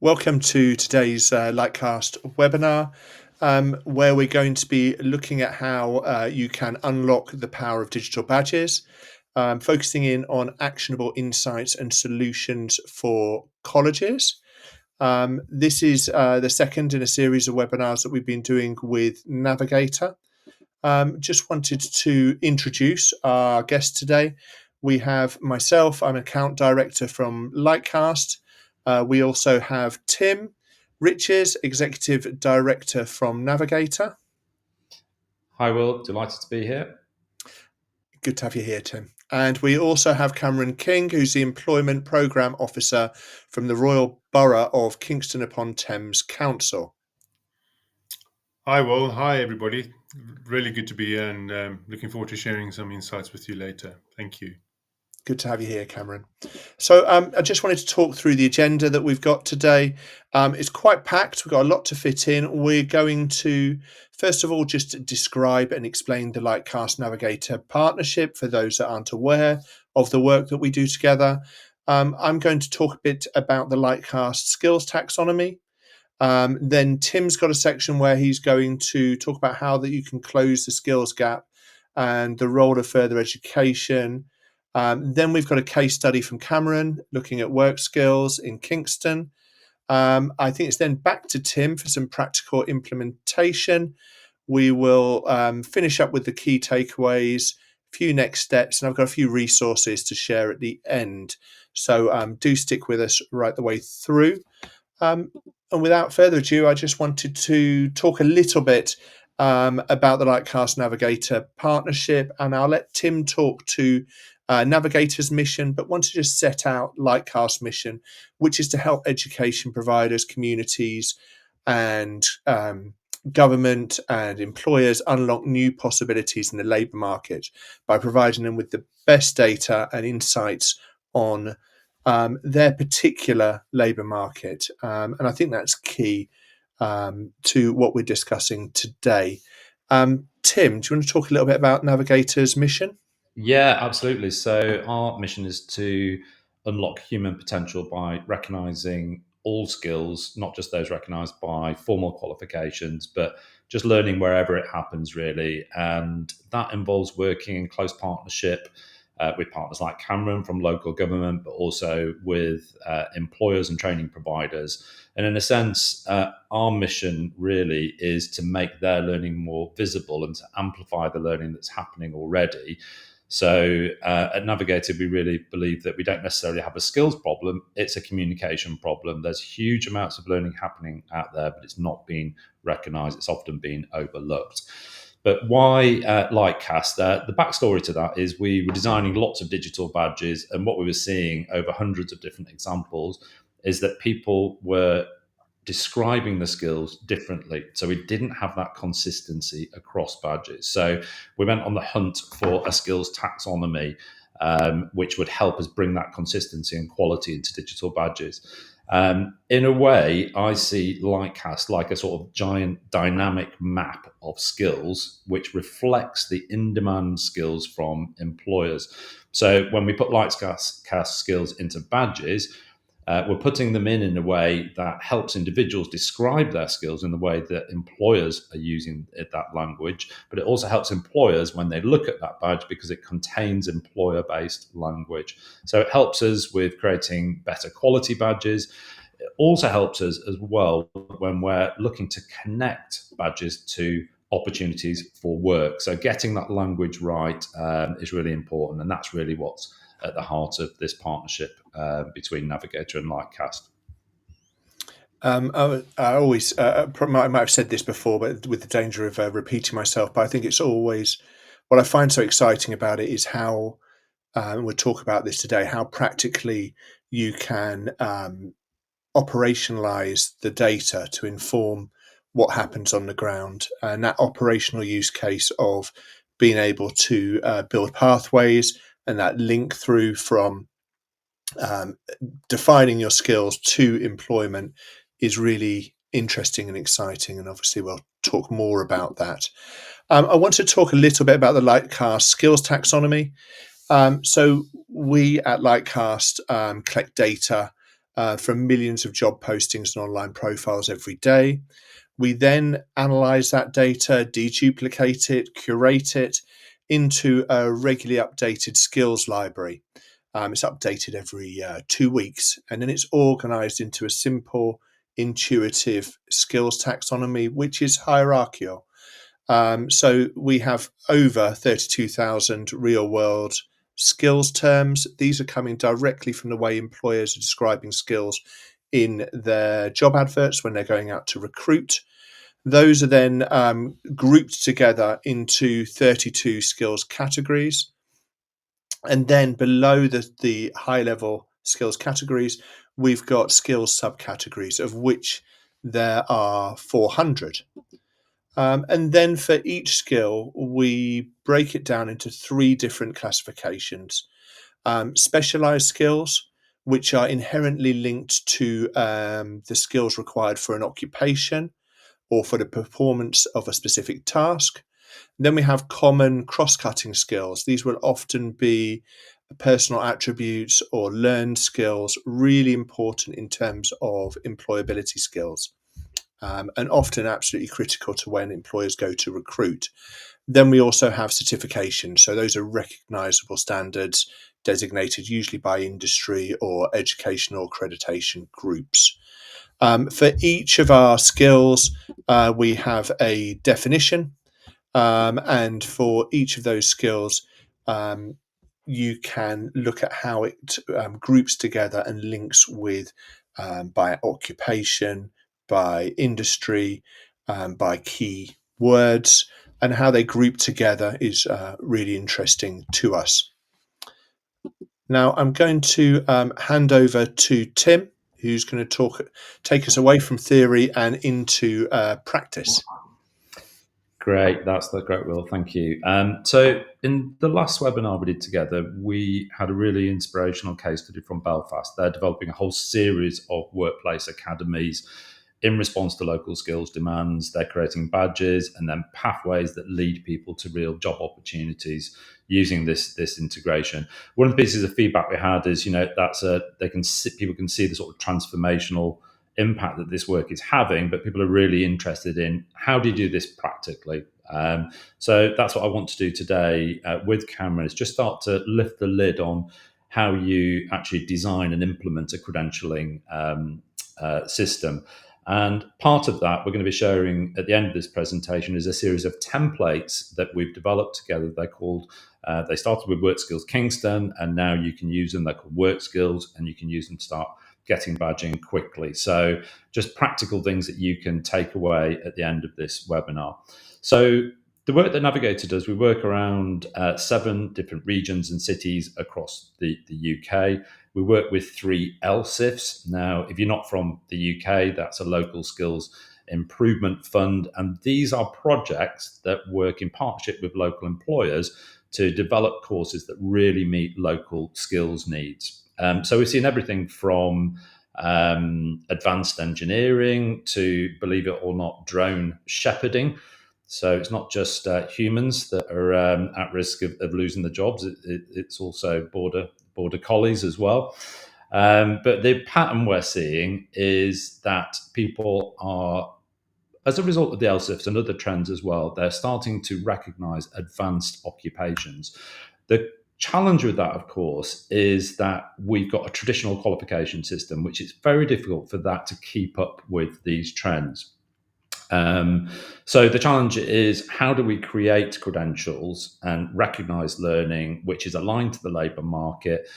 Welcome to today's Lightcast webinar, where we're going to be looking at how you can unlock the power of digital badges, focusing in on actionable insights and solutions for colleges. This is the second in a series of webinars that we've been doing with Navagatr. Just wanted to introduce our guest today. We have myself, I'm account director from Lightcast. We also have Tim Riches, executive director from Navagatr. Hi, Will. Delighted to be here. Good to have you here, Tim. And we also have Cameron King, who's the employment programme officer from the Royal Borough of Kingston-upon-Thames Council. Hi, Will. Hi, everybody. Really good to be here and looking forward to sharing some insights with you later. Thank you. Good to have you here, Cameron. So I just wanted to talk through the agenda that we've got today. It's quite packed. We've got a lot to fit in. We're going to, first of all, just describe and explain the Lightcast Navagatr partnership for those that aren't aware of the work that we do together. I'm going to talk a bit about the Lightcast skills taxonomy. Then Tim's got a section where he's going to talk about how that you can close the skills gap and the role of further education. Then we've got a case study from Cameron looking at WorkSkills in Kingston. I think it's then back to Tim for some practical implementation. We will finish up with the key takeaways, a few next steps, and I've got a few resources to share at the end. So do stick with us right the way through. And without further ado, I just wanted to talk a little bit about the Lightcast Navagatr partnership, and I'll let Tim talk to Navagatr's mission, but want to just set out Lightcast's mission, which is to help education providers, communities, and government and employers unlock new possibilities in the labour market by providing them with the best data and insights on their particular labour market. And I think that's key to what we're discussing today. Tim, do you want to talk a little bit about Navagatr's mission? Yeah, absolutely. So our mission is to unlock human potential by recognizing all skills, not just those recognized by formal qualifications, but just learning wherever it happens, really. And that involves working in close partnership with partners like Cameron from local government, but also with employers and training providers. And in a sense, our mission really is to make their learning more visible and to amplify the learning that's happening already. So at Navagatr, we really believe that we don't necessarily have a skills problem, it's a communication problem. There's huge amounts of learning happening out there, but it's not being recognised. It's often being overlooked. But why Lightcast? The backstory to that is we were designing lots of digital badges, and what we were seeing over hundreds of different examples is that people were describing the skills differently. So we didn't have that consistency across badges. So we went on the hunt for a skills taxonomy, which would help us bring that consistency and quality into digital badges. In a way, I see Lightcast like a sort of giant dynamic map of skills, which reflects the in-demand skills from employers. So when we put Lightcast skills into badges, we're putting them in a way that helps individuals describe their skills in the way that employers are using that language, but it also helps employers when they look at that badge because it contains employer-based language. So it helps us with creating better quality badges. It also helps us as well when we're looking to connect badges to opportunities for work. So getting that language right is really important, and that's really what's at the heart of this partnership between Navagatr and Lightcast. I always might have said this before, but with the danger of repeating myself, but I think it's always what I find so exciting about it is how we'll talk about this today, how practically you can operationalize the data to inform what happens on the ground, and that operational use case of being able to build pathways and that link through from defining your skills to employment is really interesting and exciting, and obviously we'll talk more about that. I want to talk a little bit about the Lightcast skills taxonomy. So we at Lightcast collect data from millions of job postings and online profiles every day. We then analyze that data, deduplicate it, curate it into a regularly updated skills library. It's updated every 2 weeks, and then it's organized into a simple, intuitive skills taxonomy, which is hierarchical. So we have over 32,000 real world skills terms. These are coming directly from the way employers are describing skills in their job adverts when they're going out to recruit. Those are then grouped together into 32 skills categories. And then below the high level skills categories, we've got skills subcategories, of which there are 400. And then for each skill, we break it down into 3 different classifications. Specialized skills, which are inherently linked to the skills required for an occupation or for the performance of a specific task. Then we have common cross-cutting skills. These will often be personal attributes or learned skills, really important in terms of employability skills, and often absolutely critical to when employers go to recruit. Then we also have certifications. So those are recognizable standards designated usually by industry or educational accreditation groups. For each of our skills, we have a definition. And for each of those skills, you can look at how it groups together and links with by occupation, by industry, by key words, and how they group together is really interesting to us. Now, I'm going to hand over to Tim, who's going to take us away from theory and into practice. Great, that's great, Will. Thank you. So, in the last webinar we did together, we had a really inspirational case study from Belfast. They're developing a whole series of workplace academies in response to local skills demands. They're creating badges and then pathways that lead people to real job opportunities using this integration. One of the pieces of feedback we had is, people can see the sort of transformational impact that this work is having, but people are really interested in how do you do this practically. So that's what I want to do today with Cameron, is just start to lift the lid on how you actually design and implement a credentialing system. And part of that we're going to be sharing at the end of this presentation is a series of templates that we've developed together. They started with WorkSkills Kingston, and now you can use them. They're called WorkSkills, and you can use them to start getting badging quickly. So just practical things that you can take away at the end of this webinar. So the work that Navagatr does, we work around 7 different regions and cities across the UK. We work with 3 LSIFs. Now, if you're not from the UK, that's a local skills improvement fund. And these are projects that work in partnership with local employers to develop courses that really meet local skills needs. So we've seen everything from advanced engineering to, believe it or not, drone shepherding. So it's not just humans that are at risk of losing their jobs. It's also border collies as well. But the pattern we're seeing is that people are, as a result of the LSIFs and other trends as well, they're starting to recognise advanced occupations. The challenge with that, of course, is that we've got a traditional qualification system, which is very difficult for that to keep up with these trends. So the challenge is, how do we create credentials and recognise learning which is aligned to the labour market,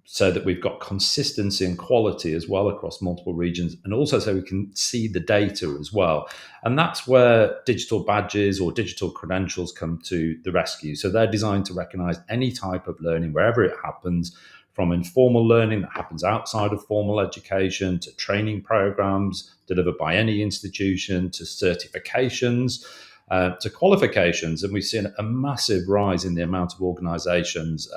so that we've got consistency and quality as well across multiple regions, and also so we can see the data as well. And that's where digital badges or digital credentials come to the rescue. So they're designed to recognise any type of learning wherever it happens, from informal learning that happens outside of formal education, to training programs delivered by any institution, to certifications, to qualifications. And we've seen a massive rise in the amount of organisations,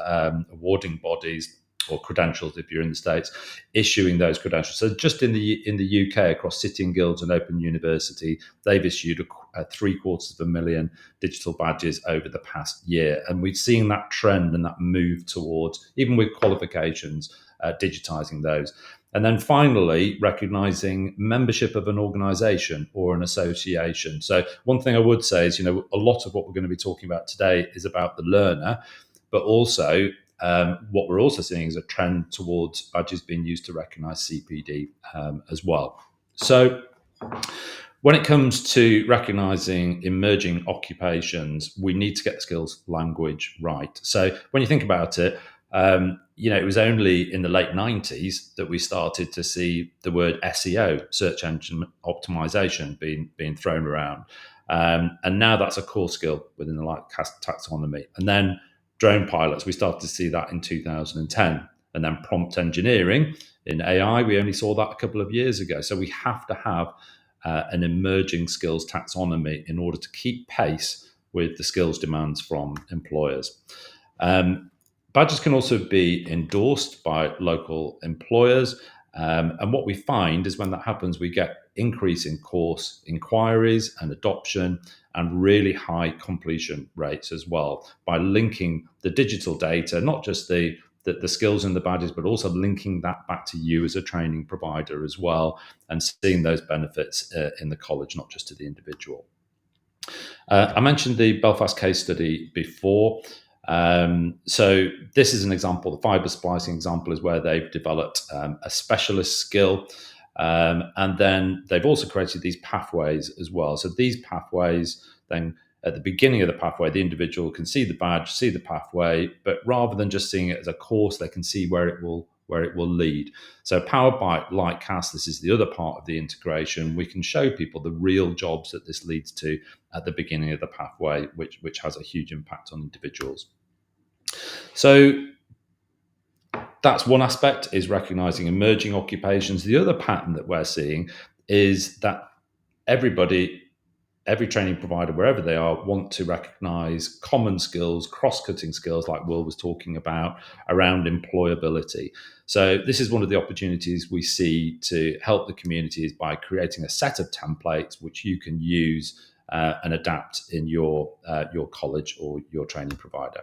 awarding bodies, or credentials if you're in the States, issuing those credentials. So just in the UK, across City and Guilds and Open University, they've issued 750,000 digital badges over the past year. And we've seen that trend and that move towards, even with qualifications, digitising those. And then finally, recognizing membership of an organization or an association. So one thing I would say is, a lot of what we're going to be talking about today is about the learner, but also what we're also seeing is a trend towards badges being used to recognize CPD as well. So when it comes to recognizing emerging occupations, we need to get the skills language right. So when you think about it, it was only in the late 90s that we started to see the word SEO, search engine optimization, being thrown around. And now that's a core skill within the Lightcast taxonomy. And then drone pilots, we started to see that in 2010. And then prompt engineering in AI, we only saw that a couple of years ago. So we have to have an emerging skills taxonomy in order to keep pace with the skills demands from employers. Badges can also be endorsed by local employers. And what we find is when that happens, we get increase in course inquiries and adoption and really high completion rates as well by linking the digital data, not just the skills and the badges, but also linking that back to you as a training provider as well, and seeing those benefits in the college, not just to the individual. I mentioned the Belfast case study before. So this is an example. The fibre splicing example is where they've developed a specialist skill. And then they've also created these pathways as well. So these pathways, then at the beginning of the pathway, the individual can see the badge, see the pathway, but rather than just seeing it as a course, they can see where it will lead. So powered by Lightcast, this is the other part of the integration. We can show people the real jobs that this leads to at the beginning of the pathway, which has a huge impact on individuals. So that's one aspect, is recognizing emerging occupations. The other pattern that we're seeing is that every training provider, wherever they are, want to recognize common skills, cross-cutting skills, like Will was talking about, around employability. So this is one of the opportunities we see to help the communities by creating a set of templates which you can use and adapt in your college or your training provider.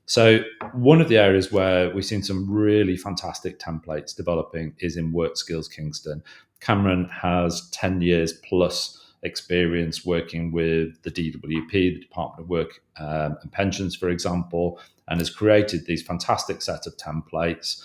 So one of the areas where we've seen some really fantastic templates developing is in WorkSkills Kingston. Cameron has 10 years plus experience working with the DWP, the Department of Work and Pensions, for example, and has created these fantastic set of templates,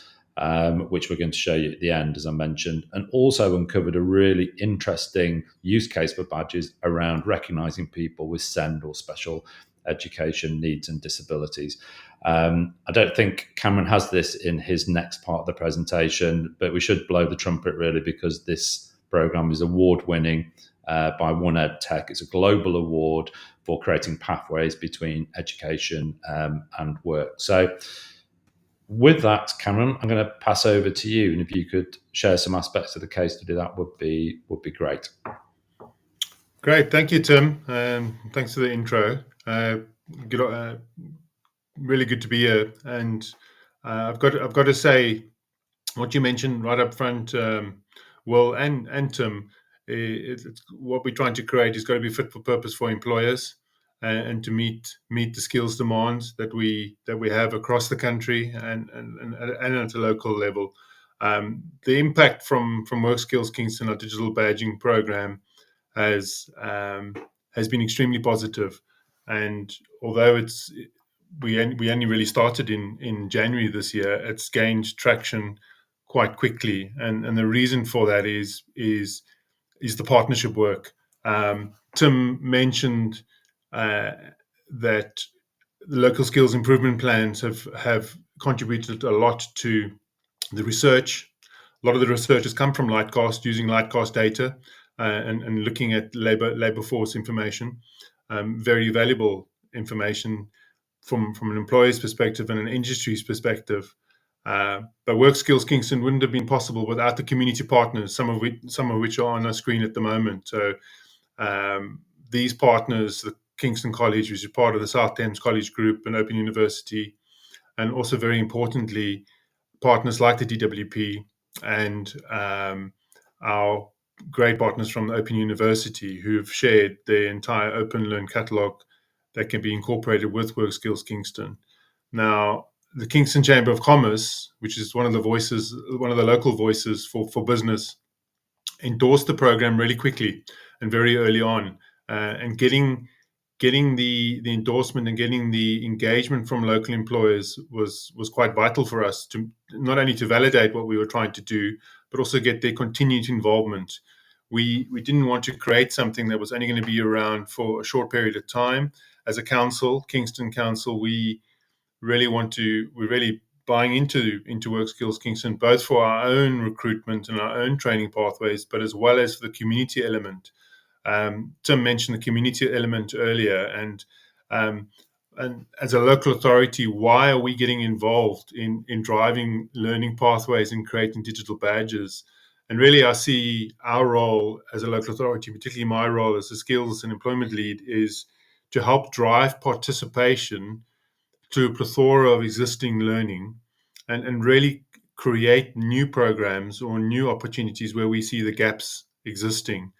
which we're going to show you at the end, as I mentioned, and also uncovered a really interesting use case for badges around recognising people with SEND or special education needs and disabilities. I don't think Cameron has this in his next part of the presentation, but we should blow the trumpet really, because this programme is award-winning by One Ed Tech. It's a global award for creating pathways between education and work. So with that, Cameron, I'm going to pass over to you, and if you could share some aspects of the case study, that would be great. Great, thank you, Tim. Thanks for the intro. Really good to be here, and I've got to say, what you mentioned right up front, Will and Tim, it's what we're trying to create is got to be fit for purpose for employers, and to meet the skills demands that we have across the country and at a local level. The impact from WorkSkills Kingston, our digital badging program, has been extremely positive. And although we only really started in January this year, it's gained traction quite quickly, and the reason for that is the partnership work. Tim mentioned that the local skills improvement plans have contributed a lot to the research. A lot of the research has come from Lightcast, using Lightcast data and looking at labor force information, very valuable information from an employer's perspective and an industry's perspective. But WorkSkills Kingston wouldn't have been possible without the community partners, some of which are on our screen at the moment. So these partners, the Kingston College, which is part of the South Thames College Group and Open University, and also very importantly, partners like the DWP and our great partners from the Open University, who've shared their entire Open Learn catalogue that can be incorporated with WorkSkills Kingston. Now, the Kingston Chamber of Commerce, which is one of the local voices for business, endorsed the program really quickly and very early on, and getting the endorsement and getting the engagement from local employers was quite vital for us, to not only to validate what we were trying to do, but also get their continued involvement. We didn't want to create something that was only going to be around for a short period of time. As a council, Kingston Council, we're really buying into WorkSkills Kingston, both for our own recruitment and our own training pathways, but as well as for the community element. Tim mentioned the community element earlier, and as a local authority, why are we getting involved in driving learning pathways and creating digital badges? And really, I see our role as a local authority, particularly my role as a skills and employment lead, is to help drive participation to a plethora of existing learning, and really create new programs or new opportunities where we see the gaps existing,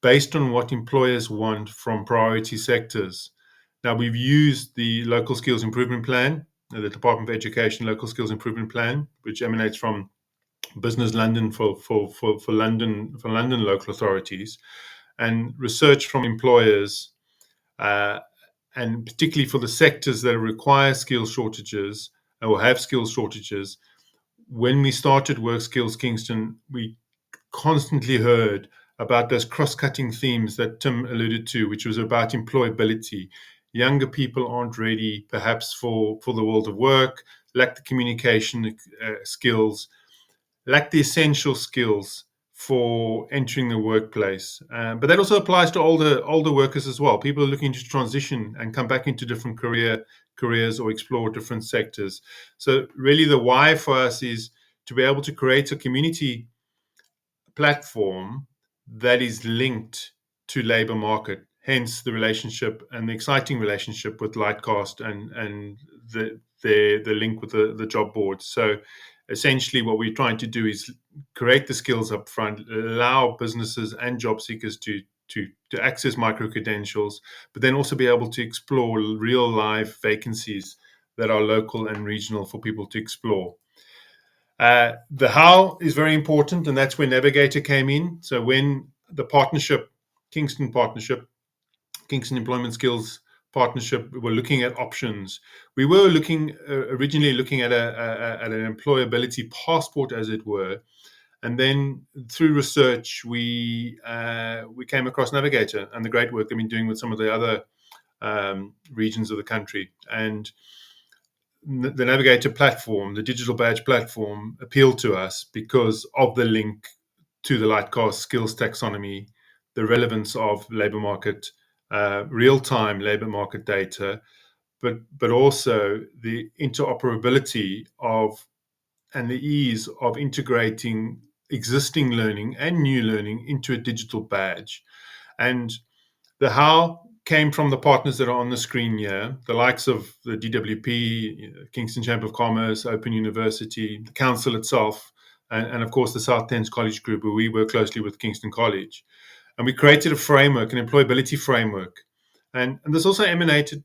based on what employers want from priority sectors. Now, we've used the Local Skills Improvement Plan, the Department of Education Local Skills Improvement Plan, which emanates from Business London for London local authorities, and research from employers, and particularly for the sectors that require skills shortages or have skills shortages. When we started WorkSkills Kingston, we constantly heard about those cross-cutting themes that Tim alluded to, which was about employability. Younger people aren't ready, perhaps, for the world of work, lack the communication skills, lack the essential skills for entering the workplace. But that also applies to older workers as well. People are looking to transition and come back into different careers or explore different sectors. So really the why for us is to be able to create a community platform that is linked to labour market, hence the relationship and the exciting relationship with Lightcast and the link with the job board. So essentially what we're trying to do is create the skills up front, allow businesses and job seekers to access micro credentials, but then also be able to explore real live vacancies that are local and regional for people to explore. The how is very important, and that's where Navagatr came in. So when the Kingston Employment Skills Partnership, we're looking at options. We were originally looking at an employability passport, as it were, and then through research we came across Navagatr and the great work they've been doing with some of the other regions of the country. And the Navagatr platform, the digital badge platform, appealed to us because of the link to the Lightcast skills taxonomy, the relevance of labour market, real-time labour market data, but also the interoperability of and the ease of integrating existing learning and new learning into a digital badge. And the how came from the partners that are on the screen here, the likes of the DWP, Kingston Chamber of Commerce, Open University, the council itself, and of course the South Thames College Group, where we work closely with Kingston College. And we created a framework, an employability framework. And this also emanated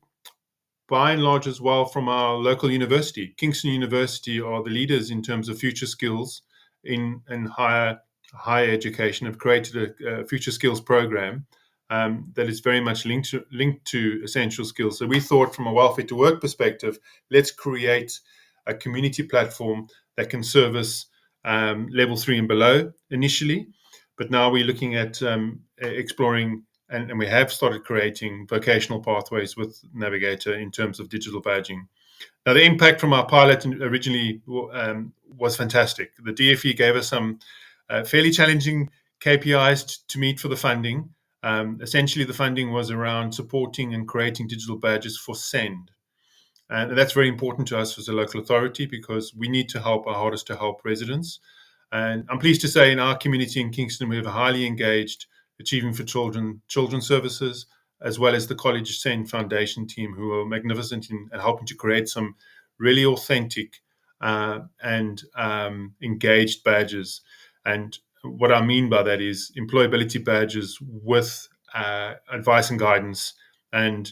by and large as well from our local university. Kingston University are the leaders in terms of future skills in higher education, have created a future skills program that is very much linked to essential skills. So we thought, from a welfare to work perspective, let's create a community platform that can service level 3 and below initially, but now we're looking at exploring, and we have started creating vocational pathways with Navagatr in terms of digital badging. Now, the impact from our pilot originally was fantastic. The DFE gave us some fairly challenging KPIs to meet for the funding. Essentially, the funding was around supporting and creating digital badges for SEND. And that's very important to us as a local authority, because we need to help our hardest to help residents. And I'm pleased to say in our community in Kingston, we have a highly engaged Achieving for Children's Services, as well as the College SEND Foundation team, who are magnificent in helping to create some really authentic and engaged badges. And what I mean by that is employability badges with advice and guidance. And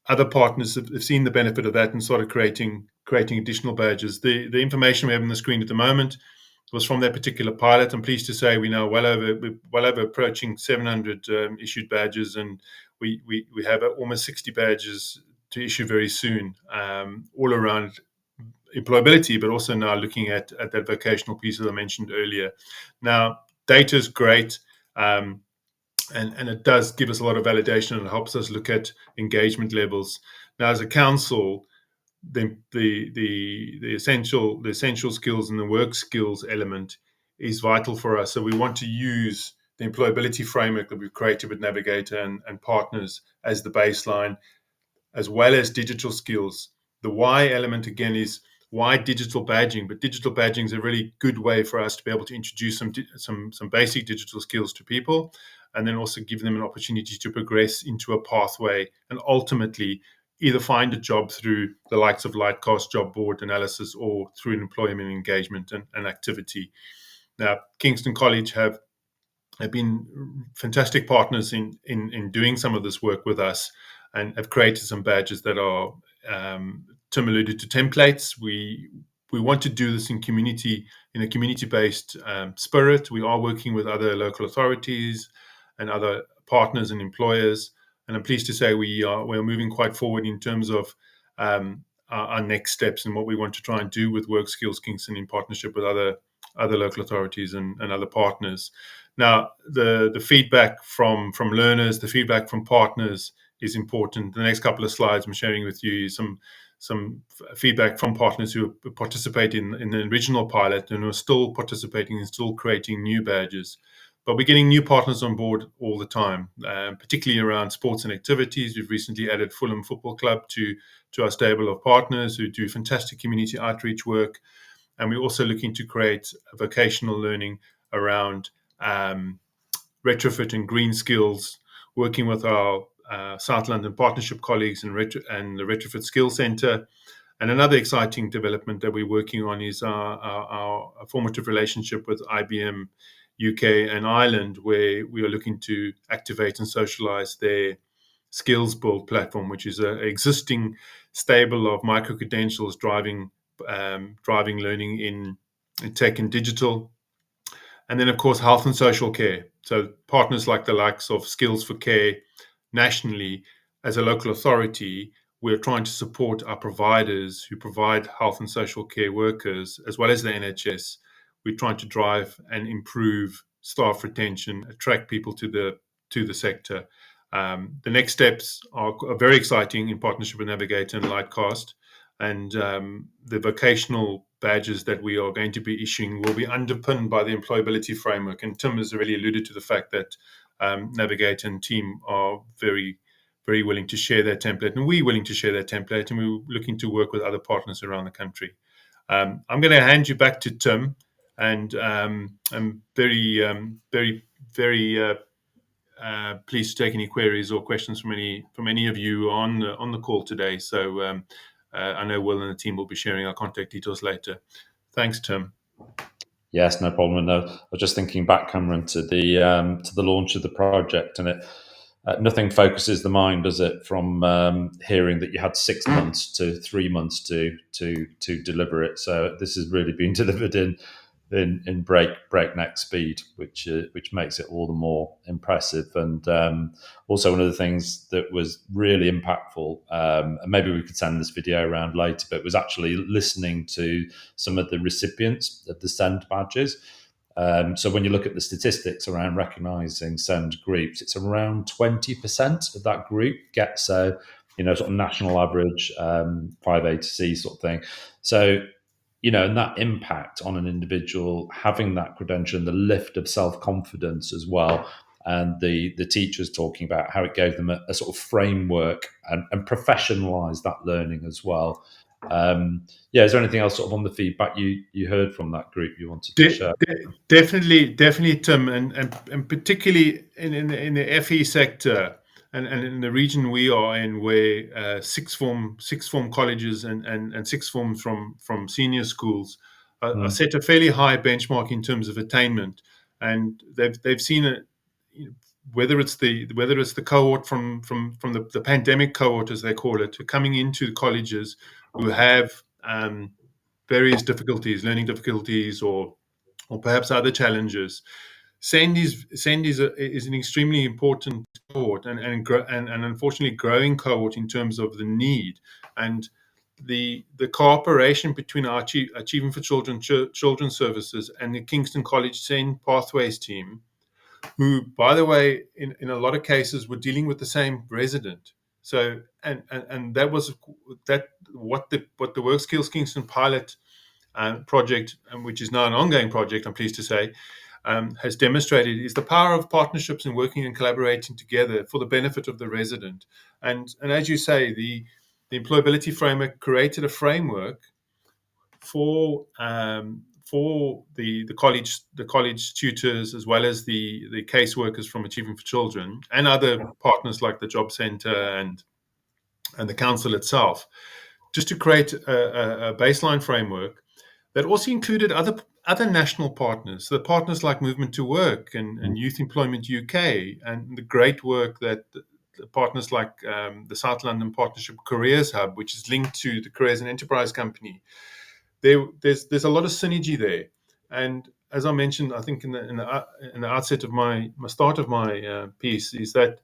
other partners have seen the benefit of that and started creating creating additional badges. The information we have on the screen at the moment was from that particular pilot. I'm pleased to say we're now well over approaching 700 issued badges, and we have almost 60 badges to issue very soon, all around employability, but also now looking at that vocational piece that I mentioned earlier. Now, data is great, and it does give us a lot of validation and helps us look at engagement levels. Now, as a council, the essential skills and the work skills element is vital for us. So we want to use the employability framework that we've created with Navagatr and partners as the baseline, as well as digital skills. The why element again is why digital badging, but digital badging is a really good way for us to be able to introduce some basic digital skills to people, and then also give them an opportunity to progress into a pathway and ultimately either find a job through the likes of Lightcast job board analysis or through an employment engagement and activity. Now, Kingston College have been fantastic partners in doing some of this work with us, and have created some badges that are, Tim alluded to, templates. We want to do this in a community-based spirit. We are working with other local authorities and other partners and employers, and I'm pleased to say we're moving quite forward in terms of our next steps and what we want to try and do with WorkSkills Kingston in partnership with other local authorities and other partners. Now, the feedback from learners, the feedback from partners is important. The next couple of slides I'm sharing with you is some feedback from partners who participate in the original pilot and who are still participating and still creating new badges. But we're getting new partners on board all the time, particularly around sports and activities. We've recently added Fulham Football Club to our stable of partners who do fantastic community outreach work. And we're also looking to create vocational learning around retrofit and green skills, working with our South London Partnership colleagues and the Retrofit Skills Centre. And another exciting development that we're working on is our formative relationship with IBM UK and Ireland, where we are looking to activate and socialise their skills build platform, which is an existing stable of micro-credentials driving learning in tech and digital. And then, of course, health and social care. So partners like the likes of Skills for Care nationally, as a local authority, we're trying to support our providers who provide health and social care workers, as well as the NHS. We're trying to drive and improve staff retention, attract people to the sector. The next steps are very exciting in partnership with Navagatr and Lightcast. And the vocational badges that we are going to be issuing will be underpinned by the employability framework. And Tim has already alluded to the fact that Navagatr and team are very, very willing to share their template, and we're willing to share their template, and we're looking to work with other partners around the country. I'm going to hand you back to Tim, and I'm very, very pleased to take any queries or questions from any of you on the call today. So I know Will and the team will be sharing our contact details later. Thanks, Tim. Yes, no problem. No, I was just thinking back, Cameron, to the launch of the project, and it nothing focuses the mind, does it, from hearing that you had 6 months to 3 months to deliver it. So this has really been delivered in breakneck speed, which makes it all the more impressive. And also one of the things that was really impactful, and maybe we could send this video around later, but was actually listening to some of the recipients of the SEND badges. So when you look at the statistics around recognising SEND groups, it's around 20% of that group gets a sort of national average 5A to C sort of thing. So and that impact on an individual, having that credential and the lift of self-confidence as well. And the teachers talking about how it gave them a sort of framework and professionalised that learning as well. Is there anything else sort of on the feedback you heard from that group you wanted to share? Definitely, Tim, and particularly in the FE sector, and in the region we are in, where sixth form colleges and sixth forms from senior schools are set a fairly high benchmark in terms of attainment, and they've seen it. Whether it's the cohort from the pandemic cohort, as they call it, coming into colleges who have various difficulties, learning difficulties, or perhaps other challenges. SEND is an extremely important cohort, and unfortunately growing cohort in terms of the need and the cooperation between our Achieving for Children Children's Services and the Kingston College SEND Pathways team, who, by the way, in a lot of cases were dealing with the same resident. So and that was what the WorkSkills Kingston pilot project, which is now an ongoing project, I'm pleased to say, has demonstrated is the power of partnerships and working and collaborating together for the benefit of the resident. And as you say, the employability framework created a framework for the college tutors, as well as the caseworkers from Achieving for Children and other partners like the Job Centre and the council itself, just to create a baseline framework that also included other national partners, the partners like Movement to Work and Youth Employment UK, and the great work that the partners like the South London Partnership Careers Hub, which is linked to the Careers and Enterprise Company. There's a lot of synergy there, and as I mentioned, I think in the outset of my start of my piece, is that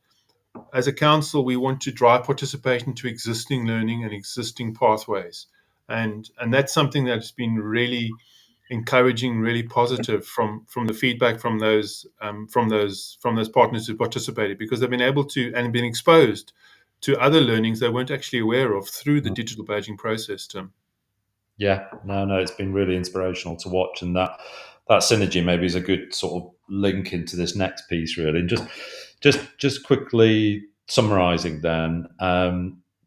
as a council we want to drive participation to existing learning and existing pathways, and that's something that's been really encouraging, really positive from the feedback from those partners who participated, because they've been able to and been exposed to other learnings they weren't actually aware of through the digital badging process, Tim. Yeah, no, it's been really inspirational to watch, and that synergy maybe is a good sort of link into this next piece, really. And just quickly summarising, then,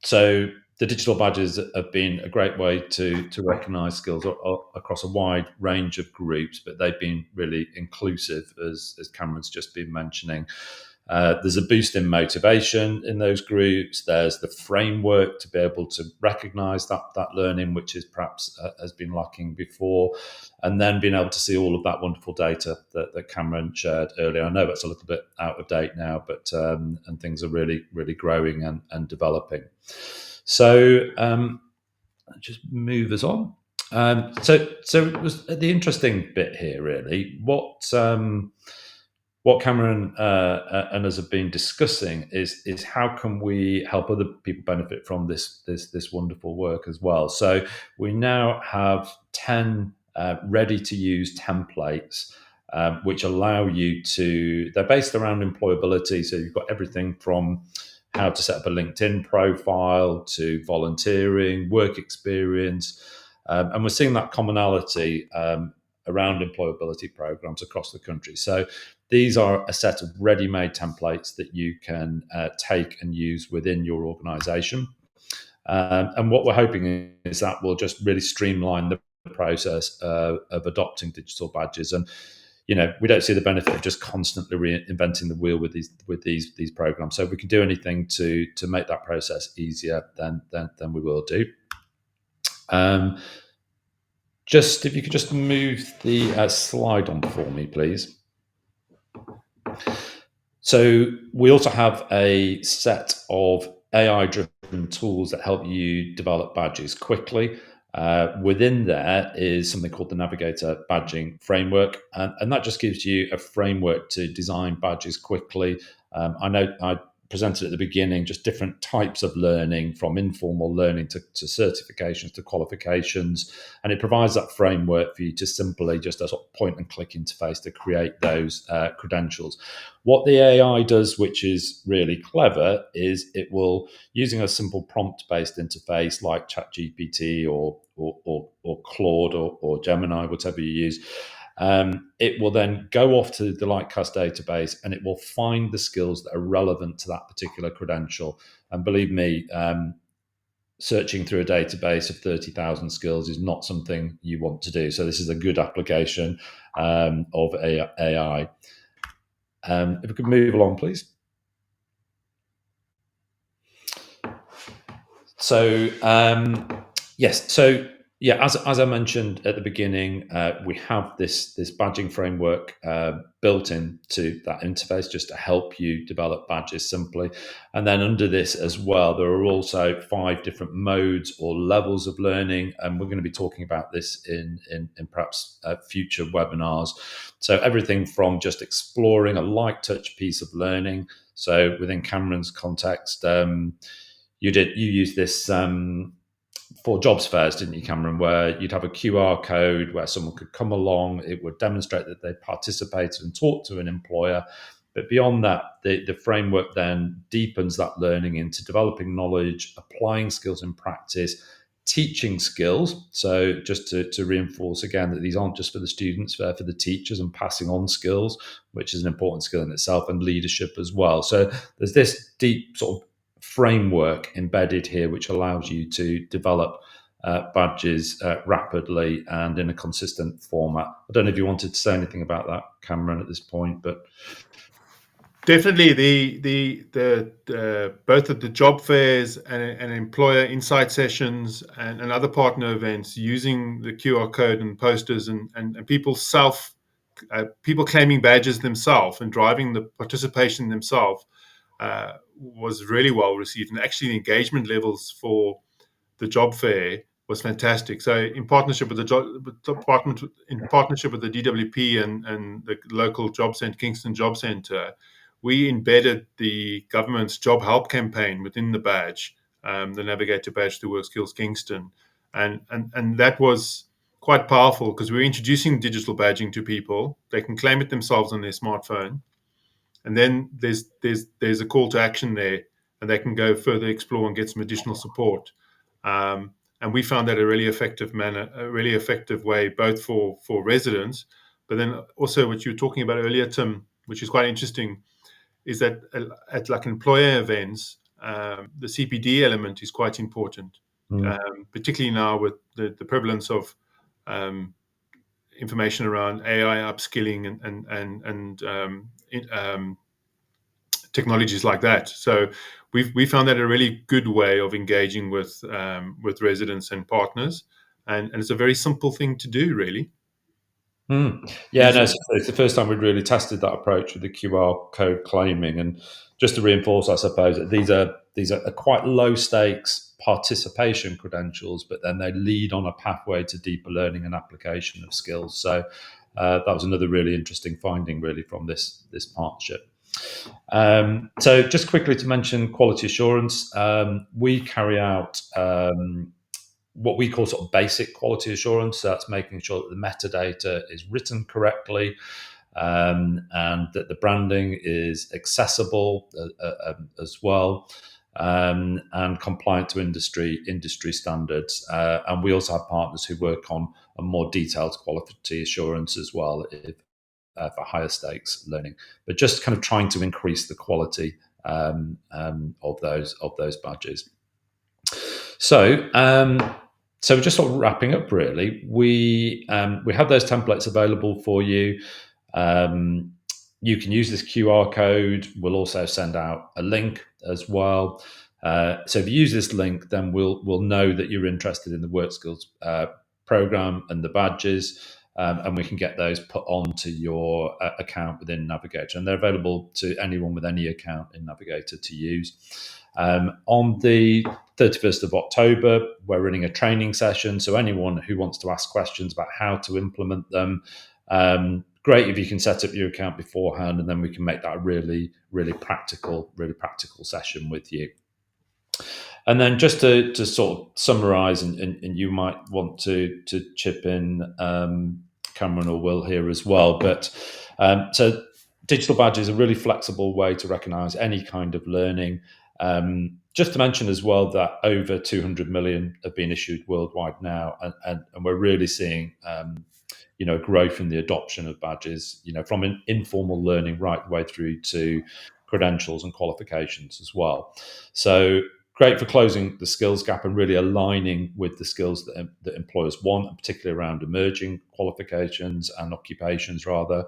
so the digital badges have been a great way to recognise skills across a wide range of groups, but they've been really inclusive, as Cameron's just been mentioning. There's a boost in motivation in those groups. There's the framework to be able to recognise that learning, which is perhaps has been lacking before, and then being able to see all of that wonderful data that Cameron shared earlier. I know that's a little bit out of date now, but and things are really, really growing and developing. So just move us on. So it was the interesting bit here, really. What Cameron and us have been discussing is how can we help other people benefit from this wonderful work as well. So we now have 10 ready to use templates which allow you to. They're based around employability, so you've got everything from how to set up a LinkedIn profile to volunteering, work experience, and we're seeing that commonality around employability programs across the country. So these are a set of ready-made templates that you can take and use within your organisation. And what we're hoping is that will just really streamline the process of adopting digital badges. And we don't see the benefit of just constantly reinventing the wheel with these programs. So if we can do anything to make that process easier, then we will do. Just if you could just move the slide on for me, please. So we also have a set of AI-driven tools that help you develop badges quickly. Within there is something called the Navagatr badging framework, and that just gives you a framework to design badges quickly. I know I presented at the beginning just different types of learning, from informal learning to certifications to qualifications, and it provides that framework for you to simply just a sort of point and click interface to create those credentials. What the AI does, which is really clever, is it will, using a simple prompt-based interface like ChatGPT or Claude or Gemini, whatever you use, it will then go off to the Lightcast database and it will find the skills that are relevant to that particular credential. And believe me, searching through a database of 30,000 skills is not something you want to do. So this is a good application of AI. If we could move along, please. So yes, so Yeah, as I mentioned at the beginning, we have this badging framework built into that interface just to help you develop badges simply. And then under this as well, there are also 5 different modes or levels of learning, and we're going to be talking about this in perhaps future webinars. So everything from just exploring a light touch piece of learning. So within Cameron's context, you used this. For jobs fairs, didn't you, Cameron, where you'd have a QR code where someone could come along, it would demonstrate that they participated and talked to an employer. But beyond that, the framework then deepens that learning into developing knowledge, applying skills in practice, teaching skills. So just to reinforce again that these aren't just for the students, they're for the teachers, and passing on skills, which is an important skill in itself, and leadership as well. So there's this deep sort of framework embedded here, which allows you to develop badges rapidly and in a consistent format. I don't know if you wanted to say anything about that, Cameron, at this point, but Definitely, the both at the job fairs and employer insight sessions and other partner events, using the QR code and posters and people claiming badges themselves and driving the participation themselves was really well received, and actually the engagement levels for the job fair was fantastic. So in partnership with in partnership with the DWP and the local job center, Kingston Job Centre, we embedded the government's job help campaign within the badge, the Navagatr badge to WorkSkills Kingston, and that was quite powerful because we're introducing digital badging to people. They can claim it themselves on their smartphone, and then there's a call to action there, and they can go further explore and get some additional support. And we found that a really effective way, both for residents, but then also what you were talking about earlier, Tim, which is quite interesting, is that at like employer events, the CPD element is quite important, particularly now with the prevalence of information around AI upskilling and technologies like that. So we found that a really good way of engaging with residents and partners, and it's a very simple thing to do, really. Yeah, no, it's the first time we'd really tested that approach with the QR code claiming. And just to reinforce, I suppose, that these are quite low stakes participation credentials, but then they lead on a pathway to deeper learning and application of skills. So that was another really interesting finding, really, from this partnership. So just quickly to mention quality assurance, we carry out what we call sort of basic quality assurance. So that's making sure that the metadata is written correctly, and that the branding is accessible as well, and compliant to industry standards. And we also have partners who work on a more detailed quality assurance as well, for higher stakes learning, but just kind of trying to increase the quality of those badges. So just sort of wrapping up, really, we have those templates available for you. You can use this QR code. We'll also send out a link as well. So if you use this link, then we'll know that you're interested in the WorkSkills program and the badges. And we can get those put onto your account within Navagatr, and they're available to anyone with any account in Navagatr to use. On the 31st of October, we're running a training session, so anyone who wants to ask questions about how to implement them, great if you can set up your account beforehand, and then we can make that a really practical session with you. And then just to sort of summarize, and you might want to chip in, Cameron or Will here as well, but so digital badge is a really flexible way to recognize any kind of learning. Just to mention as well that over 200 million have been issued worldwide now, and we're really seeing growth in the adoption of badges, from an informal learning right the way through to credentials and qualifications as well. So great for closing the skills gap and really aligning with the skills that employers want, and particularly around emerging qualifications and occupations rather.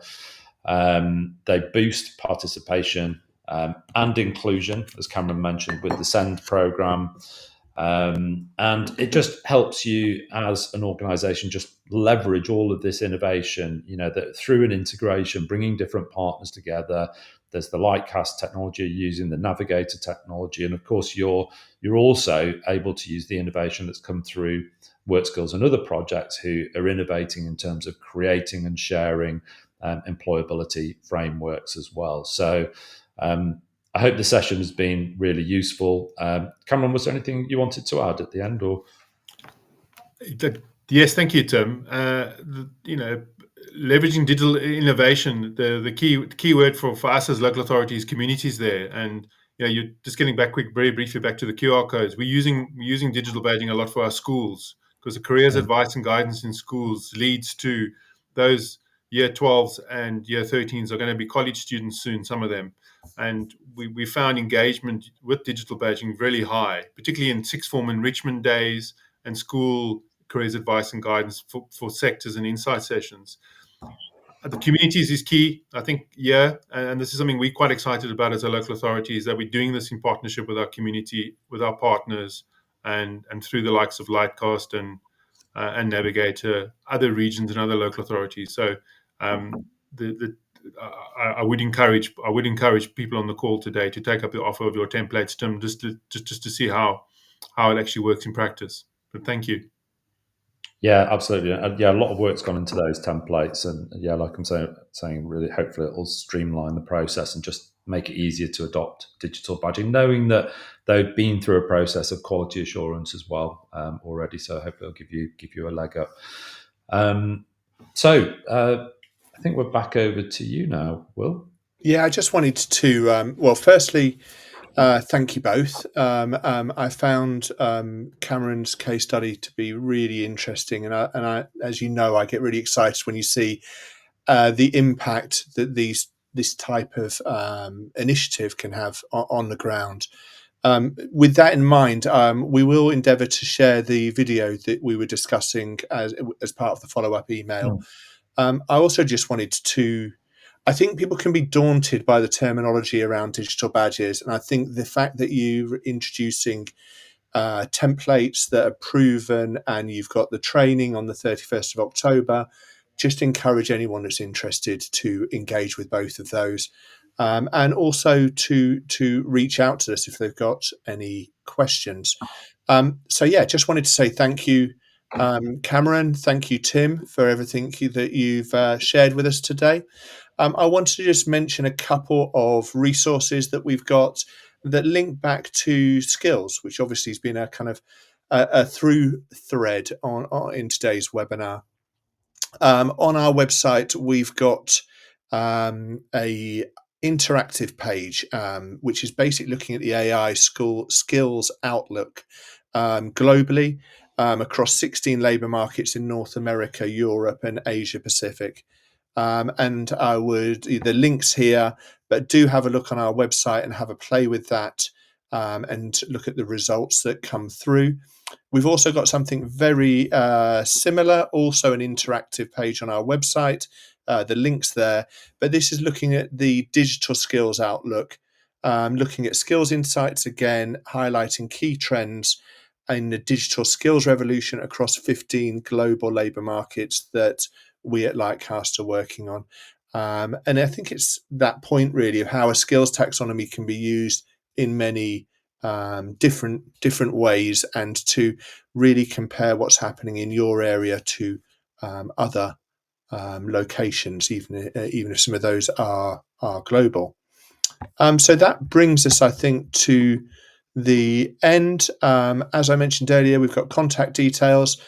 They boost participation and inclusion, as Cameron mentioned, with the SEND programme. And it just helps you as an organization just leverage all of this innovation, that through an integration, bringing different partners together. There's the Lightcast technology using the Navagatr technology. And of course, you're also able to use the innovation that's come through WorkSkills and other projects who are innovating in terms of creating and sharing employability frameworks as well. So I hope the session has been really useful. Cameron, was there anything you wanted to add at the end, or? Yes, thank you, Tim. Leveraging digital innovation, the key word for us as local authorities, communities there, and you're just getting back very briefly back to the QR codes. We're using digital badging a lot for our schools, because the careers advice and guidance in schools leads to those year 12s and year 13s are going to be college students soon, some of them. And we found engagement with digital badging really high, particularly in sixth form enrichment days and school careers advice and guidance for sectors and insight sessions. The communities is key, I think, and this is something we're quite excited about as a local authority, is that we're doing this in partnership with our community, with our partners, and through the likes of Lightcast and Navagatr, other regions and other local authorities. So I would encourage people on the call today to take up the offer of your templates, Tim, just to see how it actually works in practice. But thank you. Yeah, absolutely. And a lot of work's gone into those templates, and like I'm saying, really, hopefully it'll streamline the process and just make it easier to adopt digital badging, knowing that they've been through a process of quality assurance as well already. So hopefully it'll give you a leg up. So I think we're back over to you now, Will. Yeah, I just wanted to, firstly, thank you both. I found Cameron's case study to be really interesting, and I, as you know, I get really excited when you see the impact that this type of initiative can have on the ground. With that in mind, we will endeavour to share the video that we were discussing as part of the follow-up email. I also just wanted to. I think people can be daunted by the terminology around digital badges, and I think the fact that you're introducing templates that are proven and you've got the training on the 31st of October, just encourage anyone that's interested to engage with both of those, and also to reach out to us if they've got any questions. Just wanted to say thank you, Cameron. Thank you, Tim, for everything that you've shared with us today. I wanted to just mention a couple of resources that we've got that link back to skills, which obviously has been a kind of a through thread in today's webinar. On our website, we've got a interactive page, which is basically looking at the AI skills outlook globally across 16 labour markets in North America, Europe, and Asia Pacific. And the links here, but do have a look on our website and have a play with that, and look at the results that come through. We've also got something very similar, also an interactive page on our website, the links there, but this is looking at the digital skills outlook, looking at skills insights again, highlighting key trends in the digital skills revolution across 15 global labour markets that we at Lightcast are working on. And I think it's that point really of how a skills taxonomy can be used in many different ways, and to really compare what's happening in your area to other locations, even if some of those are global. So that brings us, I think, to the end. As I mentioned earlier, we've got contact details.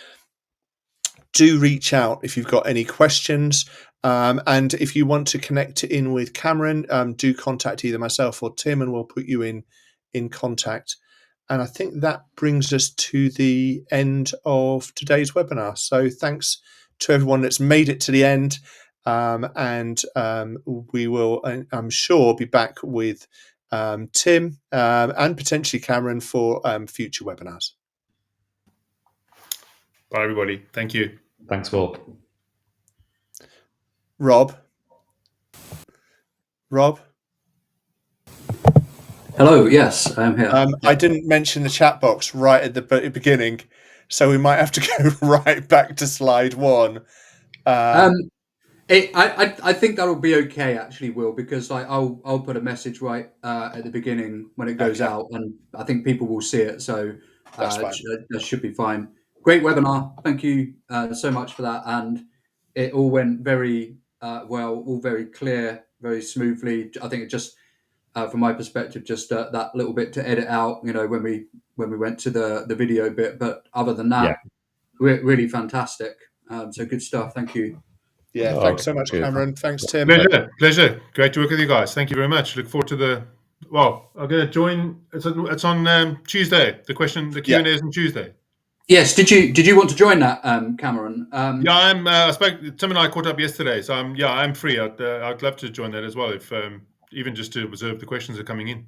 Do reach out if you've got any questions. And if you want to connect in with Cameron, do contact either myself or Tim, and we'll put you in contact. And I think that brings us to the end of today's webinar. So thanks to everyone that's made it to the end. And we will, I'm sure, be back with Tim and potentially Cameron for future webinars. Bye, everybody. Thank you. Thanks, Will. Rob. Hello. Yes, I'm here. I didn't mention the chat box right at the beginning, so we might have to go right back to slide one. I think that'll be okay, actually, Will, because I'll put a message right at the beginning when it goes Okay. out, and I think people will see it, so That's fine. that should be fine. Great webinar. Thank you so much for that, and it all went very well, all very clear, very smoothly. I think it just, from my perspective, just that little bit to edit out, when we went to the video bit, but other than that, really fantastic. So good stuff. Thank you. Yeah, thanks so much, good. Cameron. Thanks, Tim. Pleasure. Great to work with you guys. Thank you very much. Look forward to the. Well, I'm going to join. It's on Tuesday. The Q&A is on Tuesday. Yes. Did you want to join that, Cameron? Yeah, I spoke. Tim and I caught up yesterday, so I'm free. I'd love to join that as well, if even just to observe the questions that are coming in.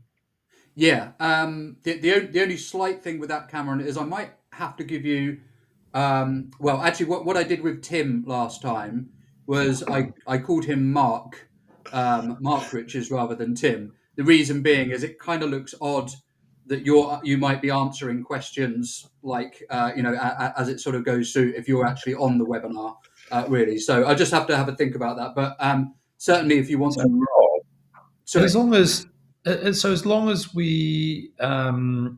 Yeah. The only slight thing with that, Cameron, is I might have to give you. Well, actually, what I did with Tim last time was I called him Mark Riches rather than Tim. The reason being is it kind of looks odd that you might be answering questions like as it sort of goes through if you're actually on the webinar, really. So I just have to have a think about that. But certainly, if you want to, sorry. As long as we,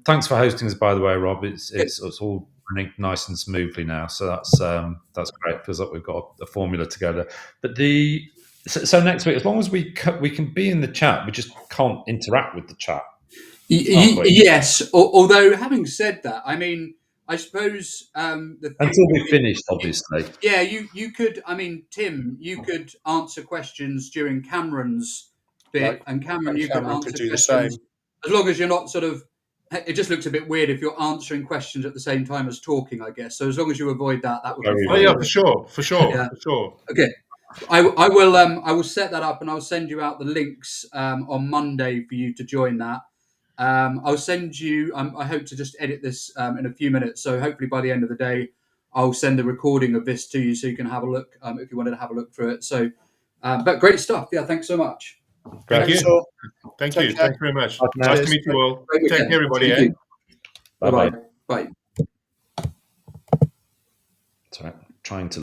thanks for hosting us, by the way, Rob. It's all running nice and smoothly now, so that's great. Feels like we've got a formula together. But so next week, as long as we can be in the chat, we just can't interact with the chat. Yes. Although having said that, I mean, I suppose until we finished, obviously. Yeah, you could. I mean, Tim, you could answer questions during Cameron's bit, Right. and Cameron, And you Cameron could could answer do the questions. same. As long as you're not sort of, it just looks a bit weird if you're answering questions at the same time as talking, I guess. So as long as you avoid that, that would be fine. Oh yeah, for sure. Okay, I will set that up, and I'll send you out the links on Monday for you to join that. I'll send you. I hope to just edit this in a few minutes, so hopefully by the end of the day, I'll send a recording of this to you so you can have a look if you wanted to have a look through it. So, but great stuff. Yeah, thanks so much. Thank you. So, Thank you. Thanks very much. Bye. Nice to meet you all. Take care, everybody. Bye-bye. Bye. Sorry, trying to